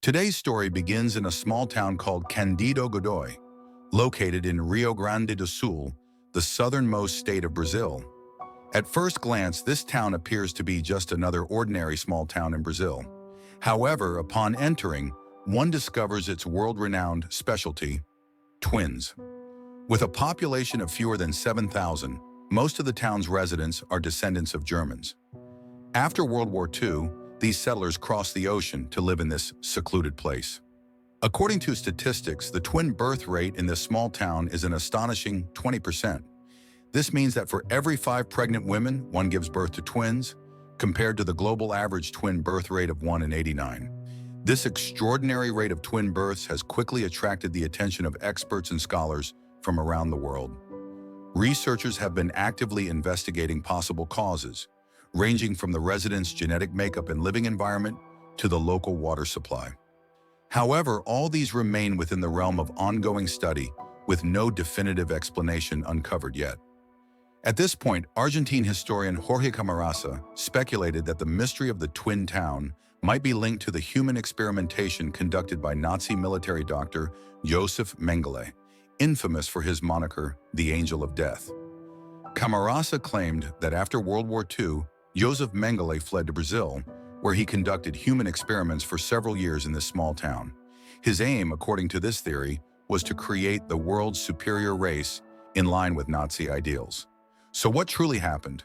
Today's story begins in a small town called Candido Godoy, located in Rio Grande do Sul, the southernmost state of Brazil. At first glance, this town appears to be just another ordinary small town in Brazil. However, upon entering, one discovers its world-renowned specialty, twins. With a population of fewer than 7,000, most of the town's residents are descendants of Germans. After World War II, these settlers crossed the ocean to live in this secluded place. According to statistics, the twin birth rate in this small town is an astonishing 20%. This means that for every 5 pregnant women, one gives birth to twins, compared to the global average twin birth rate of 1 in 89. This extraordinary rate of twin births has quickly attracted the attention of experts and scholars from around the world. Researchers have been actively investigating possible causes, ranging from the residents' genetic makeup and living environment to the local water supply. However, all these remain within the realm of ongoing study, with no definitive explanation uncovered yet. At this point, Argentine historian Jorge Camarasa speculated that the mystery of the twin town might be linked to the human experimentation conducted by Nazi military doctor Josef Mengele, infamous for his moniker, the Angel of Death. Camarasa claimed that after World War II, Josef Mengele fled to Brazil, where he conducted human experiments for several years in this small town. His aim, according to this theory, was to create the world's superior race in line with Nazi ideals. So what truly happened?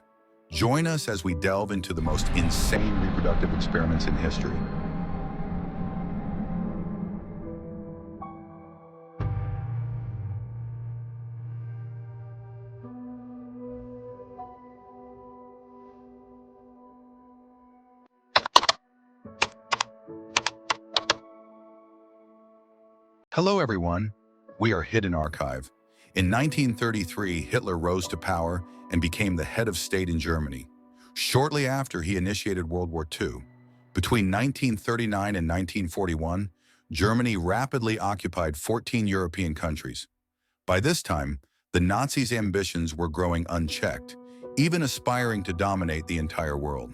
Join us as we delve into the most insane reproductive experiments in history. Hello everyone, we are Hidden Archive. In 1933, Hitler rose to power and became the head of state in Germany. Shortly after, he initiated World War II. Between 1939 and 1941, Germany rapidly occupied 14 European countries. By this time, the Nazis' ambitions were growing unchecked, even aspiring to dominate the entire world.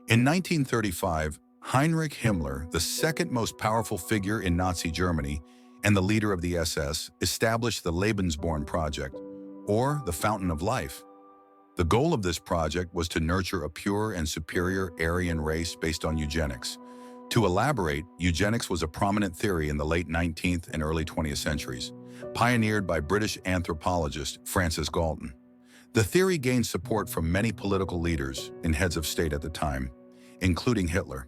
In 1935, Heinrich Himmler, the second most powerful figure in Nazi Germany and the leader of the SS, established the Lebensborn Project, or the Fountain of Life. The goal of this project was to nurture a pure and superior Aryan race based on eugenics. To elaborate, eugenics was a prominent theory in the late 19th and early 20th centuries, pioneered by British anthropologist Francis Galton. The theory gained support from many political leaders and heads of state at the time, including Hitler.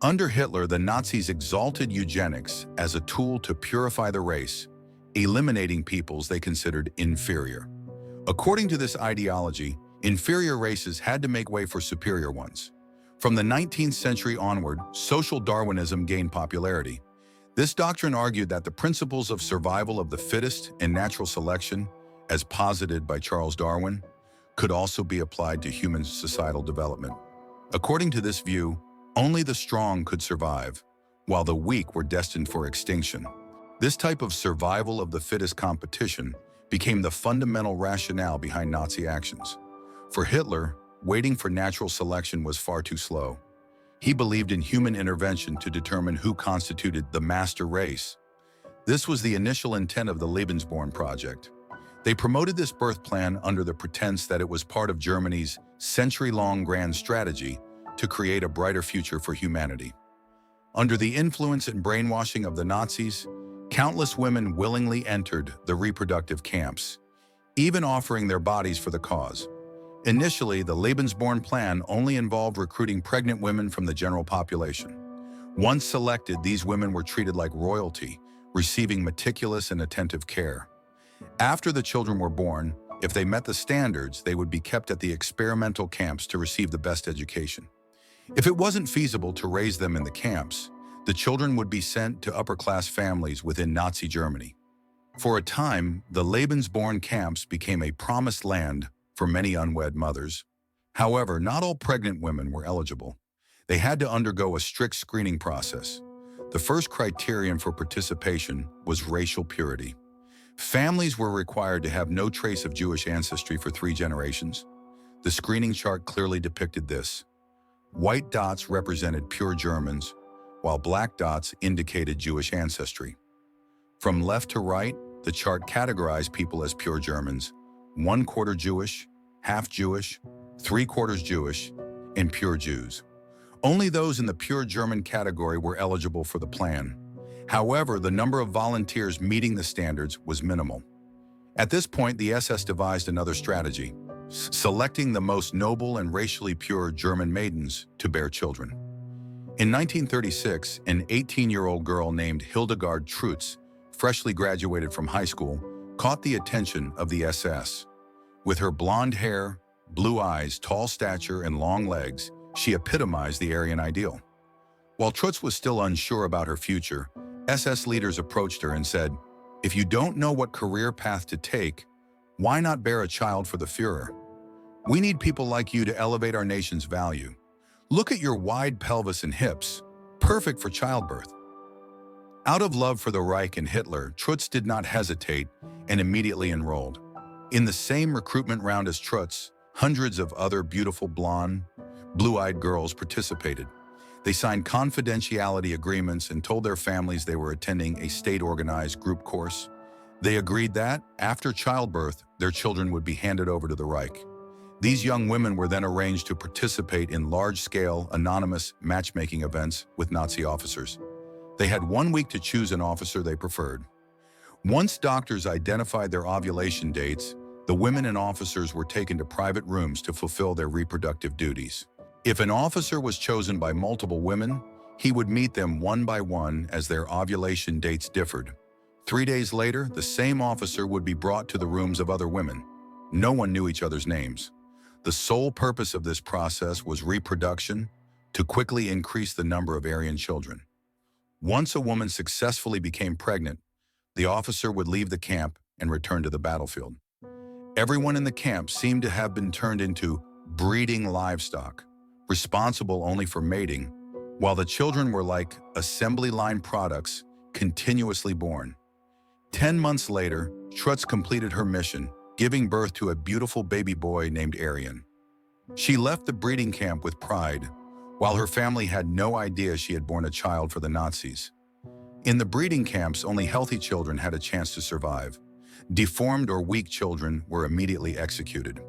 Under Hitler, the Nazis exalted eugenics as a tool to purify the race, eliminating peoples they considered inferior. According to this ideology, inferior races had to make way for superior ones. From the 19th century onward, social Darwinism gained popularity. This doctrine argued that the principles of survival of the fittest and natural selection, as posited by Charles Darwin, could also be applied to human societal development. According to this view, only the strong could survive, while the weak were destined for extinction. This type of survival of the fittest competition became the fundamental rationale behind Nazi actions. For Hitler, waiting for natural selection was far too slow. He believed in human intervention to determine who constituted the master race. This was the initial intent of the Lebensborn Project. They promoted this birth plan under the pretense that it was part of Germany's century-long grand strategy to create a brighter future for humanity. Under the influence and brainwashing of the Nazis, countless women willingly entered the reproductive camps, even offering their bodies for the cause. Initially, the Lebensborn plan only involved recruiting pregnant women from the general population. Once selected, these women were treated like royalty, receiving meticulous and attentive care. After the children were born, if they met the standards, they would be kept at the experimental camps to receive the best education. If it wasn't feasible to raise them in the camps, the children would be sent to upper-class families within Nazi Germany. For a time, the Lebensborn camps became a promised land for many unwed mothers. However, not all pregnant women were eligible. They had to undergo a strict screening process. The first criterion for participation was racial purity. Families were required to have no trace of Jewish ancestry for 3 generations. The screening chart clearly depicted this. White dots represented pure Germans, while black dots indicated Jewish ancestry. From left to right, the chart categorized people as pure Germans, 1/4 Jewish, half Jewish, 3/4 Jewish, and pure Jews. Only those in the pure German category were eligible for the plan. However, the number of volunteers meeting the standards was minimal. At this point, the SS devised another strategy, selecting the most noble and racially pure German maidens to bear children. In 1936, an 18-year-old girl named Hildegard Trutz, freshly graduated from high school, caught the attention of the SS. With her blonde hair, blue eyes, tall stature, and long legs, she epitomized the Aryan ideal. While Trutz was still unsure about her future, SS leaders approached her and said, "If you don't know what career path to take, why not bear a child for the Führer? We need people like you to elevate our nation's value. Look at your wide pelvis and hips, perfect for childbirth." Out of love for the Reich and Hitler, Trutz did not hesitate and immediately enrolled. In the same recruitment round as Trutz, hundreds of other beautiful blonde, blue-eyed girls participated. They signed confidentiality agreements and told their families they were attending a state-organized group course. They agreed that, after childbirth, their children would be handed over to the Reich. These young women were then arranged to participate in large-scale, anonymous matchmaking events with Nazi officers. They had 1 week to choose an officer they preferred. Once doctors identified their ovulation dates, the women and officers were taken to private rooms to fulfill their reproductive duties. If an officer was chosen by multiple women, he would meet them one by one as their ovulation dates differed. 3 days later, the same officer would be brought to the rooms of other women. No one knew each other's names. The sole purpose of this process was reproduction, to quickly increase the number of Aryan children. Once a woman successfully became pregnant, the officer would leave the camp and return to the battlefield. Everyone in the camp seemed to have been turned into breeding livestock, responsible only for mating, while the children were like assembly line products, continuously born. 10 months later, Trutz completed her mission, giving birth to a beautiful baby boy named Aryan. She left the breeding camp with pride, while her family had no idea she had borne a child for the Nazis. In the breeding camps, only healthy children had a chance to survive. Deformed or weak children were immediately executed.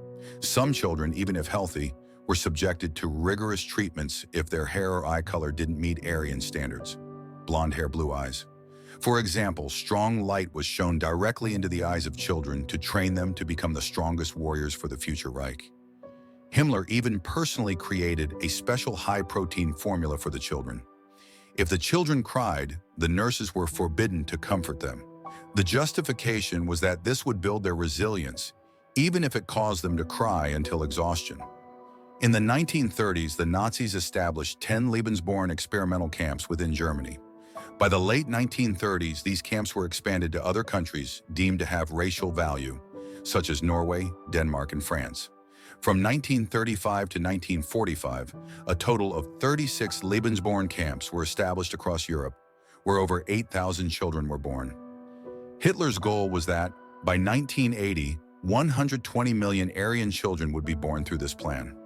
Some children, even if healthy, were subjected to rigorous treatments if their hair or eye color didn't meet Aryan standards. Blonde hair, blue eyes. For example, strong light was shown directly into the eyes of children to train them to become the strongest warriors for the future Reich. Himmler even personally created a special high-protein formula for the children. If the children cried, the nurses were forbidden to comfort them. The justification was that this would build their resilience, even if it caused them to cry until exhaustion. In the 1930s, the Nazis established 10 Lebensborn experimental camps within Germany. By the late 1930s, these camps were expanded to other countries deemed to have racial value, such as Norway, Denmark, and France. From 1935 to 1945, a total of 36 Lebensborn camps were established across Europe, where over 8,000 children were born. Hitler's goal was that, by 1980, 120 million Aryan children would be born through this plan.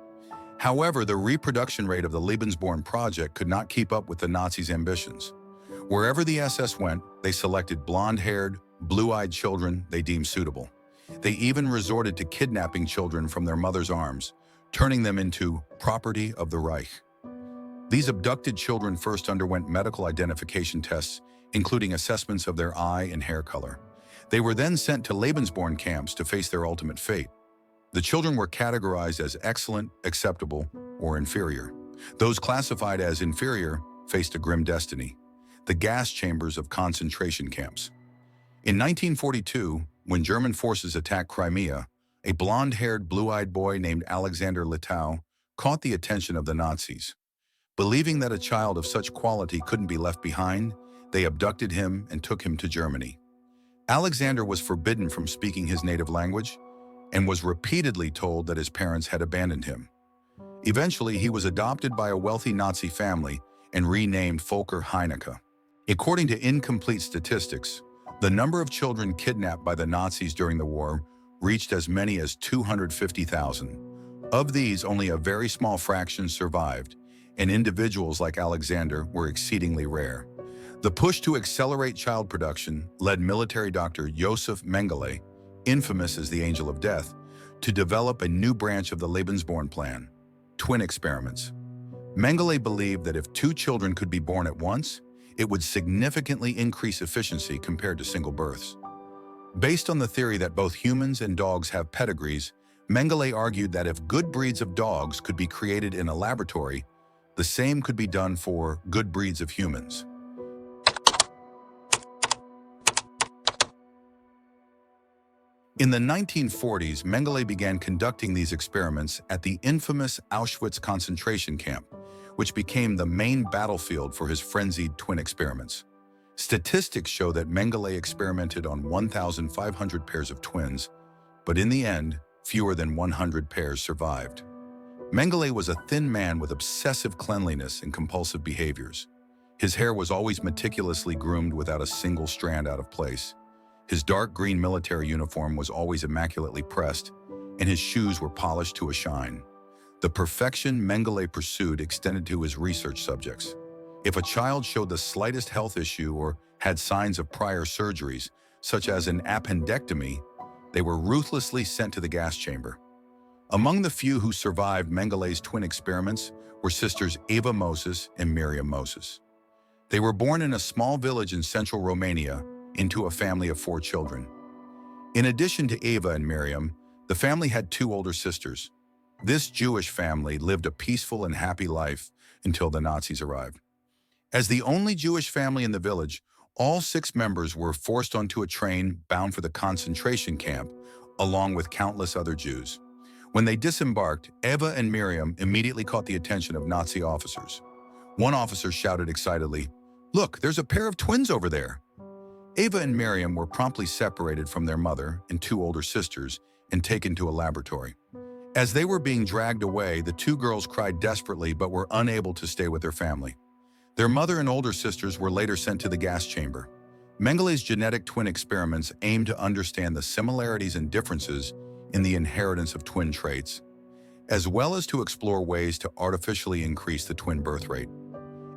However, the reproduction rate of the Lebensborn project could not keep up with the Nazis' ambitions. Wherever the SS went, they selected blonde-haired, blue-eyed children they deemed suitable. They even resorted to kidnapping children from their mother's arms, turning them into property of the Reich. These abducted children first underwent medical identification tests, including assessments of their eye and hair color. They were then sent to Lebensborn camps to face their ultimate fate. The children were categorized as excellent, acceptable, or inferior. Those classified as inferior faced a grim destiny: the gas chambers of concentration camps. In 1942, when German forces attacked Crimea, a blonde-haired, blue-eyed boy named Alexander Litau caught the attention of the Nazis. Believing that a child of such quality couldn't be left behind, they abducted him and took him to Germany. Alexander was forbidden from speaking his native language and was repeatedly told that his parents had abandoned him. Eventually, he was adopted by a wealthy Nazi family and renamed Volker Heinecke. According to incomplete statistics, the number of children kidnapped by the Nazis during the war reached as many as 250,000. Of these, only a very small fraction survived, and individuals like Alexander were exceedingly rare. The push to accelerate child production led military doctor Josef Mengele, infamous as the Angel of Death, to develop a new branch of the Lebensborn plan, twin experiments. Mengele believed that if two children could be born at once, it would significantly increase efficiency compared to single births. Based on the theory that both humans and dogs have pedigrees, Mengele argued that if good breeds of dogs could be created in a laboratory, the same could be done for good breeds of humans. In the 1940s, Mengele began conducting these experiments at the infamous Auschwitz concentration camp, which became the main battlefield for his frenzied twin experiments. Statistics show that Mengele experimented on 1,500 pairs of twins, but in the end, fewer than 100 pairs survived. Mengele was a thin man with obsessive cleanliness and compulsive behaviors. His hair was always meticulously groomed without a single strand out of place. His dark green military uniform was always immaculately pressed, and his shoes were polished to a shine. The perfection Mengele pursued extended to his research subjects. If a child showed the slightest health issue or had signs of prior surgeries, such as an appendectomy, they were ruthlessly sent to the gas chamber. Among the few who survived Mengele's twin experiments were sisters Eva Moses and Miriam Moses. They were born in a small village in central Romania into a family of 4 children. In addition to Eva and Miriam, the family had 2 older sisters. This Jewish family lived a peaceful and happy life until the Nazis arrived. As the only Jewish family in the village, all 6 members were forced onto a train bound for the concentration camp, along with countless other Jews. When they disembarked, Eva and Miriam immediately caught the attention of Nazi officers. One officer shouted excitedly, "Look, there's a pair of twins over there." Eva and Miriam were promptly separated from their mother and 2 older sisters and taken to a laboratory. As they were being dragged away, the 2 girls cried desperately but were unable to stay with their family. Their mother and older sisters were later sent to the gas chamber. Mengele's genetic twin experiments aimed to understand the similarities and differences in the inheritance of twin traits, as well as to explore ways to artificially increase the twin birth rate.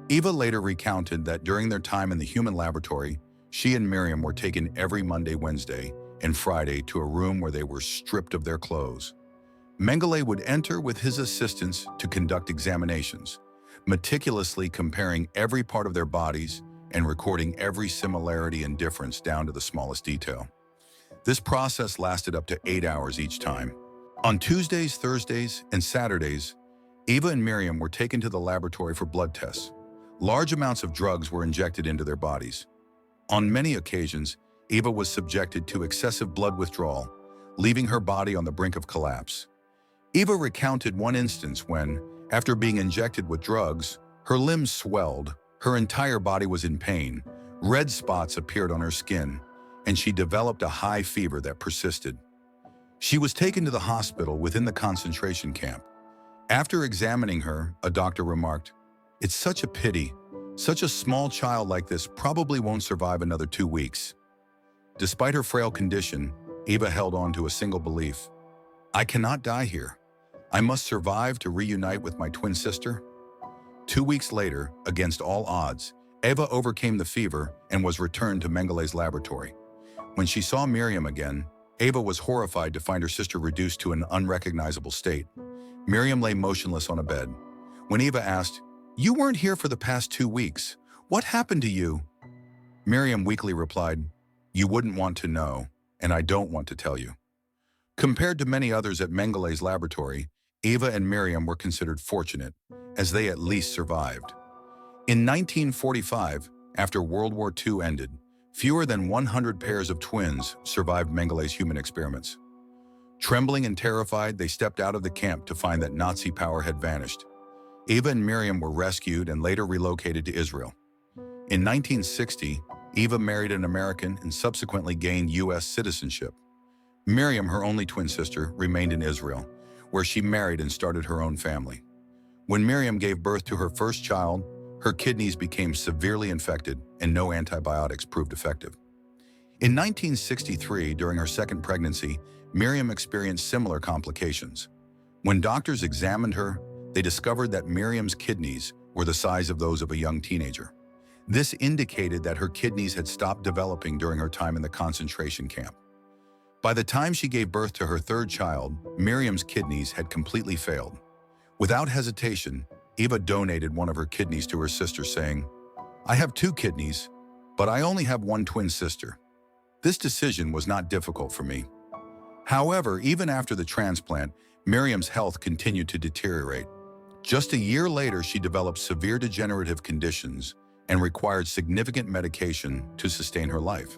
Eva later recounted that during their time in the human laboratory, she and Miriam were taken every Monday, Wednesday, and Friday to a room where they were stripped of their clothes. Mengele would enter with his assistants to conduct examinations, meticulously comparing every part of their bodies and recording every similarity and difference down to the smallest detail. This process lasted up to 8 hours each time. On Tuesdays, Thursdays, and Saturdays, Eva and Miriam were taken to the laboratory for blood tests. Large amounts of drugs were injected into their bodies. On many occasions, Eva was subjected to excessive blood withdrawal, leaving her body on the brink of collapse. Eva recounted one instance when, after being injected with drugs, her limbs swelled, her entire body was in pain, red spots appeared on her skin, and she developed a high fever that persisted. She was taken to the hospital within the concentration camp. After examining her, a doctor remarked, "It's such a pity. Such a small child like this probably won't survive another 2 weeks." Despite her frail condition, Eva held on to a single belief: "I cannot die here. I must survive to reunite with my twin sister." 2 weeks later, against all odds, Eva overcame the fever and was returned to Mengele's laboratory. When she saw Miriam again, Eva was horrified to find her sister reduced to an unrecognizable state. Miriam lay motionless on a bed. When Eva asked, "You weren't here for the past 2 weeks. What happened to you?" Miriam weakly replied, "You wouldn't want to know, and I don't want to tell you." Compared to many others at Mengele's laboratory, Eva and Miriam were considered fortunate, as they at least survived. In 1945, after World War II ended, fewer than 100 pairs of twins survived Mengele's human experiments. Trembling and terrified, they stepped out of the camp to find that Nazi power had vanished. Eva and Miriam were rescued and later relocated to Israel. In 1960, Eva married an American and subsequently gained U.S. citizenship. Miriam, her only twin sister, remained in Israel, where she married and started her own family. When Miriam gave birth to her first child, her kidneys became severely infected and no antibiotics proved effective. In 1963, during her second pregnancy, Miriam experienced similar complications. When doctors examined her, they discovered that Miriam's kidneys were the size of those of a young teenager. This indicated that her kidneys had stopped developing during her time in the concentration camp. By the time she gave birth to her third child, Miriam's kidneys had completely failed. Without hesitation, Eva donated one of her kidneys to her sister, saying, "I have two kidneys, but I only have one twin sister." This decision was not difficult for me. However, even after the transplant, Miriam's health continued to deteriorate. Just a year later, she developed severe degenerative conditions and required significant medication to sustain her life.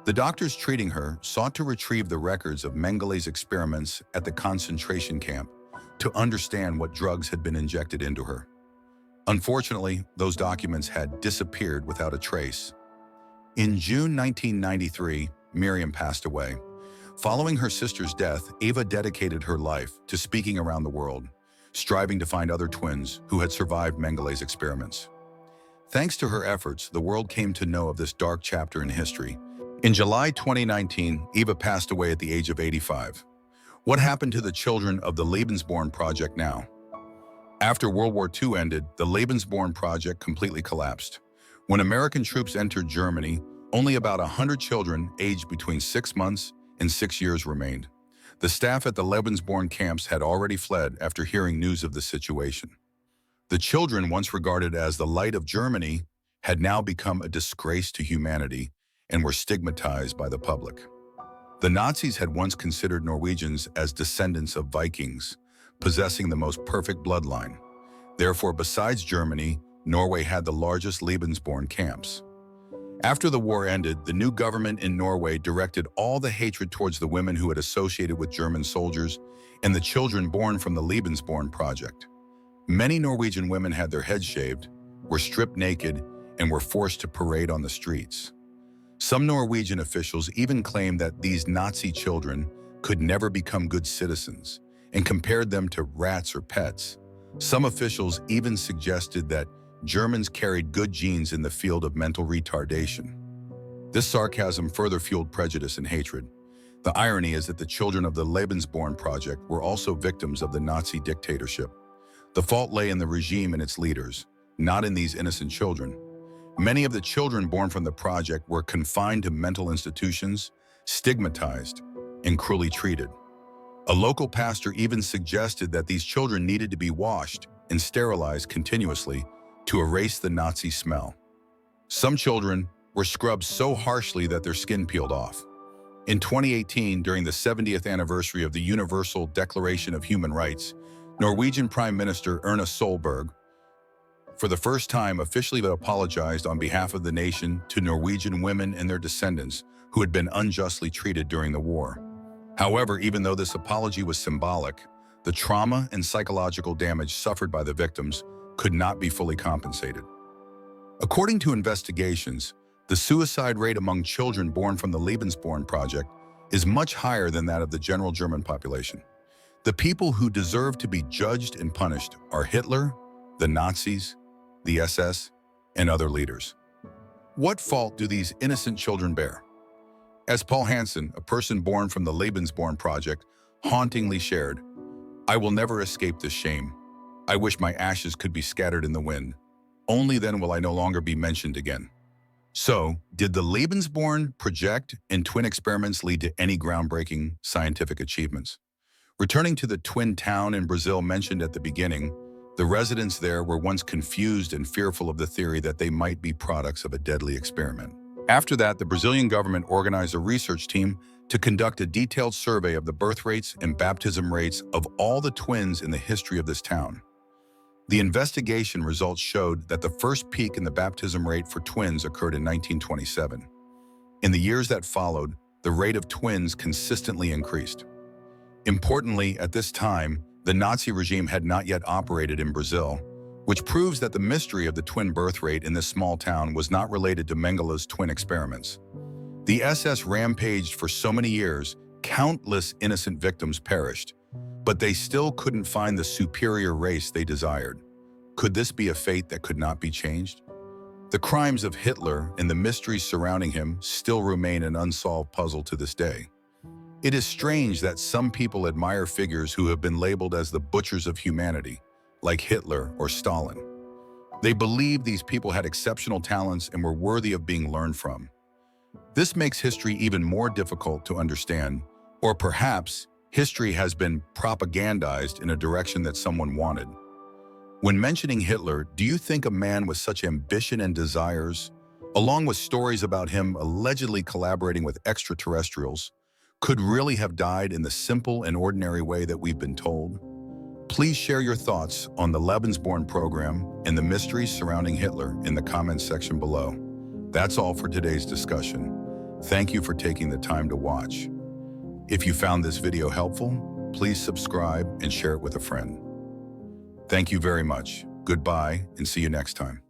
The doctors treating her sought to retrieve the records of Mengelé's experiments at the concentration camp to understand what drugs had been injected into her. Unfortunately, those documents had disappeared without a trace. In June 1993, Miriam passed away. Following her sister's death, Eva dedicated her life to speaking around the world, striving to find other twins who had survived Mengelé's experiments. Thanks to her efforts, the world came to know of this dark chapter in history. In July 2019, Eva passed away at the age of 85. What happened to the children of the Lebensborn Project now? After World War II ended, the Lebensborn Project completely collapsed. When American troops entered Germany, only about 100 children aged between 6 months and 6 years remained. The staff at the Lebensborn camps had already fled after hearing news of the situation. The children, once regarded as the light of Germany, had now become a disgrace to humanity and were stigmatized by the public. The Nazis had once considered Norwegians as descendants of Vikings, possessing the most perfect bloodline. Therefore, besides Germany, Norway had the largest Lebensborn camps. After the war ended, the new government in Norway directed all the hatred towards the women who had associated with German soldiers and the children born from the Lebensborn Project. Many Norwegian women had their heads shaved, were stripped naked, and were forced to parade on the streets. Some Norwegian officials even claimed that these Nazi children could never become good citizens and compared them to rats or pets. Some officials even suggested that Germans carried good genes in the field of mental retardation. This sarcasm further fueled prejudice and hatred. The irony is that the children of the Lebensborn Project were also victims of the Nazi dictatorship. The fault lay in the regime and its leaders, not in these innocent children. Many of the children born from the project were confined to mental institutions, stigmatized, and cruelly treated. A local pastor even suggested that these children needed to be washed and sterilized continuously to erase the Nazi smell. Some children were scrubbed so harshly that their skin peeled off. In 2018, during the 70th anniversary of the Universal Declaration of Human Rights, Norwegian Prime Minister Erna Solberg, for the first time, officially apologized on behalf of the nation to Norwegian women and their descendants who had been unjustly treated during the war. However, even though this apology was symbolic, the trauma and psychological damage suffered by the victims could not be fully compensated. According to investigations, the suicide rate among children born from the Lebensborn Project is much higher than that of the general German population. The people who deserve to be judged and punished are Hitler, the Nazis, the SS, and other leaders. What fault do these innocent children bear? As Paul Hansen, a person born from the Lebensborn Project, hauntingly shared, "I will never escape this shame. I wish my ashes could be scattered in the wind. Only then will I no longer be mentioned again." So, did the Lebensborn Project and twin experiments lead to any groundbreaking scientific achievements? Returning to the twin town in Brazil mentioned at the beginning, the residents there were once confused and fearful of the theory that they might be products of a deadly experiment. After that, the Brazilian government organized a research team to conduct a detailed survey of the birth rates and baptism rates of all the twins in the history of this town. The investigation results showed that the first peak in the baptism rate for twins occurred in 1927. In the years that followed, the rate of twins consistently increased. Importantly, at this time, the Nazi regime had not yet operated in Brazil, which proves that the mystery of the twin birth rate in this small town was not related to Mengelé's twin experiments. The SS rampaged for so many years, countless innocent victims perished, but they still couldn't find the superior race they desired. Could this be a fate that could not be changed? The crimes of Hitler and the mysteries surrounding him still remain an unsolved puzzle to this day. It is strange that some people admire figures who have been labeled as the butchers of humanity, like Hitler or Stalin. They believed these people had exceptional talents and were worthy of being learned from. This makes history even more difficult to understand, or perhaps history has been propagandized in a direction that someone wanted. When mentioning Hitler, do you think a man with such ambition and desires, along with stories about him allegedly collaborating with extraterrestrials, could really have died in the simple and ordinary way that we've been told? Please share your thoughts on the Lebensborn program and the mysteries surrounding Hitler in the comments section below. That's all for today's discussion. Thank you for taking the time to watch. If you found this video helpful, please subscribe and share it with a friend. Thank you very much. Goodbye and see you next time.